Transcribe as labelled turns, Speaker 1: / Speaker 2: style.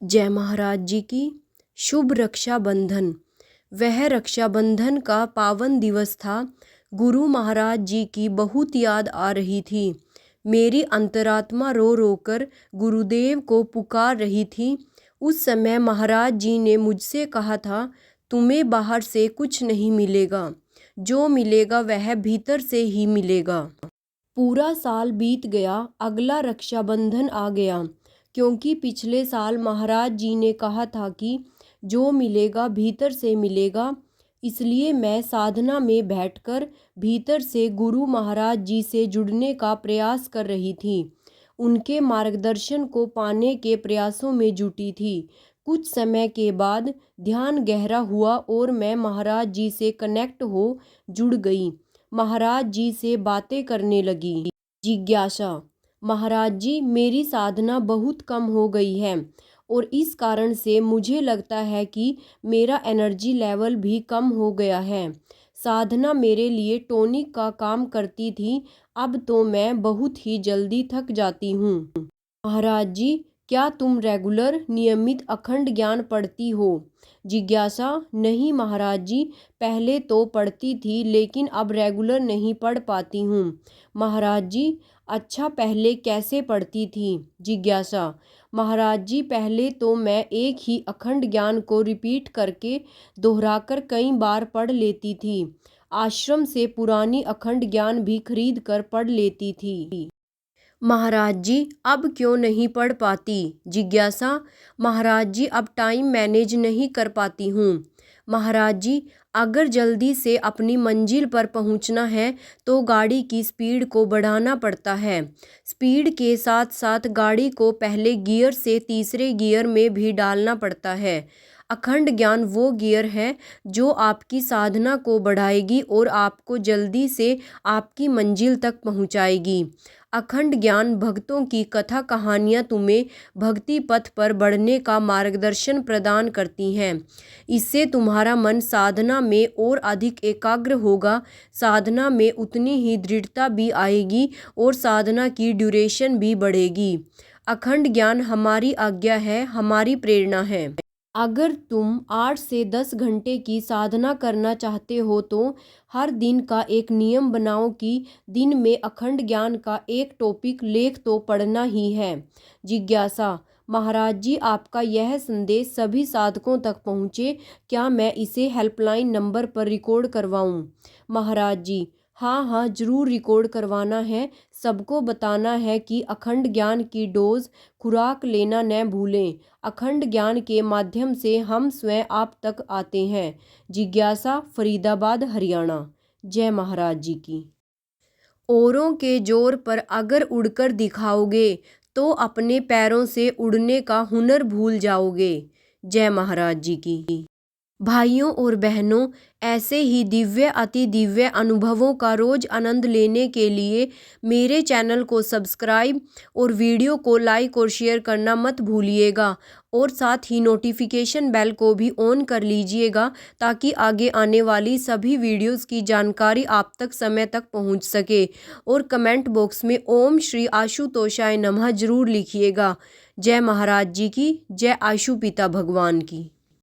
Speaker 1: जय महाराज जी की। शुभ रक्षाबंधन। वह रक्षाबंधन का पावन दिवस था। गुरु महाराज जी की बहुत याद आ रही थी। मेरी अंतरात्मा रो रो कर गुरुदेव को पुकार रही थी। उस समय महाराज जी ने मुझसे कहा था, तुम्हें बाहर से कुछ नहीं मिलेगा, जो मिलेगा वह भीतर से ही मिलेगा। पूरा साल बीत गया, अगला रक्षाबंधन आ गया। क्योंकि पिछले साल महाराज जी ने कहा था कि जो मिलेगा भीतर से मिलेगा, इसलिए मैं साधना में बैठकर भीतर से गुरु महाराज जी से जुड़ने का प्रयास कर रही थी। उनके मार्गदर्शन को पाने के प्रयासों में जुटी थी। कुछ समय के बाद ध्यान गहरा हुआ और मैं महाराज जी से कनेक्ट हो जुड़ गई। महाराज जी से बातें करने लगी। जिज्ञासा। महाराज जी, मेरी साधना बहुत कम हो गई है और इस कारण से मुझे लगता है कि मेरा एनर्जी लेवल भी कम हो गया है। साधना मेरे लिए टॉनिक का काम करती थी, अब तो मैं बहुत ही जल्दी थक जाती हूँ। महाराज जी, क्या तुम रेगुलर नियमित अखंड ज्ञान पढ़ती हो? जिज्ञासा। नहीं महाराज जी, पहले तो पढ़ती थी लेकिन अब रेगुलर नहीं पढ़ पाती हूँ। महाराज जी, अच्छा, पहले कैसे पढ़ती थी? जिज्ञासा। महाराज जी, पहले तो मैं एक ही अखंड ज्ञान को रिपीट करके दोहराकर कई बार पढ़ लेती थी। आश्रम से पुरानी अखंड ज्ञान भी खरीद कर पढ़ लेती थी। महाराज जी, अब क्यों नहीं पढ़ पाती? जिज्ञासा। महाराज जी, अब टाइम मैनेज नहीं कर पाती हूँ। महाराज जी, अगर जल्दी से अपनी मंजिल पर पहुँचना है तो गाड़ी की स्पीड को बढ़ाना पड़ता है। स्पीड के साथ साथ गाड़ी को पहले गियर से तीसरे गियर में भी डालना पड़ता है। अखंड ज्ञान वो गियर है जो आपकी साधना को बढ़ाएगी और आपको जल्दी से आपकी मंजिल तक पहुँचाएगी। अखंड ज्ञान भक्तों की कथा कहानियाँ तुम्हें भक्ति पथ पर बढ़ने का मार्गदर्शन प्रदान करती हैं। इससे तुम्हारा मन साधना में और अधिक एकाग्र होगा, साधना में उतनी ही दृढ़ता भी आएगी और साधना की ड्यूरेशन भी बढ़ेगी। अखंड ज्ञान हमारी आज्ञा है, हमारी प्रेरणा है। अगर तुम 8 से 10 घंटे की साधना करना चाहते हो तो हर दिन का एक नियम बनाओ कि दिन में अखंड ज्ञान का एक टॉपिक लेख तो पढ़ना ही है। जिज्ञासा। महाराज जी, आपका यह संदेश सभी साधकों तक पहुँचे, क्या मैं इसे हेल्पलाइन नंबर पर रिकॉर्ड करवाऊँ? महाराज जी, हाँ हाँ, ज़रूर रिकॉर्ड करवाना है। सबको बताना है कि अखंड ज्ञान की डोज खुराक लेना न भूलें। अखंड ज्ञान के माध्यम से हम स्वयं आप तक आते हैं। जिज्ञासा, फरीदाबाद, हरियाणा। जय महाराज जी की। औरों के जोर पर अगर उड़कर दिखाओगे तो अपने पैरों से उड़ने का हुनर भूल जाओगे। जय महाराज जी की। भाइयों और बहनों, ऐसे ही दिव्य अति दिव्य अनुभवों का रोज आनंद लेने के लिए मेरे चैनल को सब्सक्राइब और वीडियो को लाइक और शेयर करना मत भूलिएगा और साथ ही नोटिफिकेशन बेल को भी ऑन कर लीजिएगा ताकि आगे आने वाली सभी वीडियोस की जानकारी आप तक समय तक पहुंच सके। और कमेंट बॉक्स में ओम श्री आशुतोषाय नमः जरूर लिखिएगा। जय महाराज जी की। जय आशु पिता भगवान की।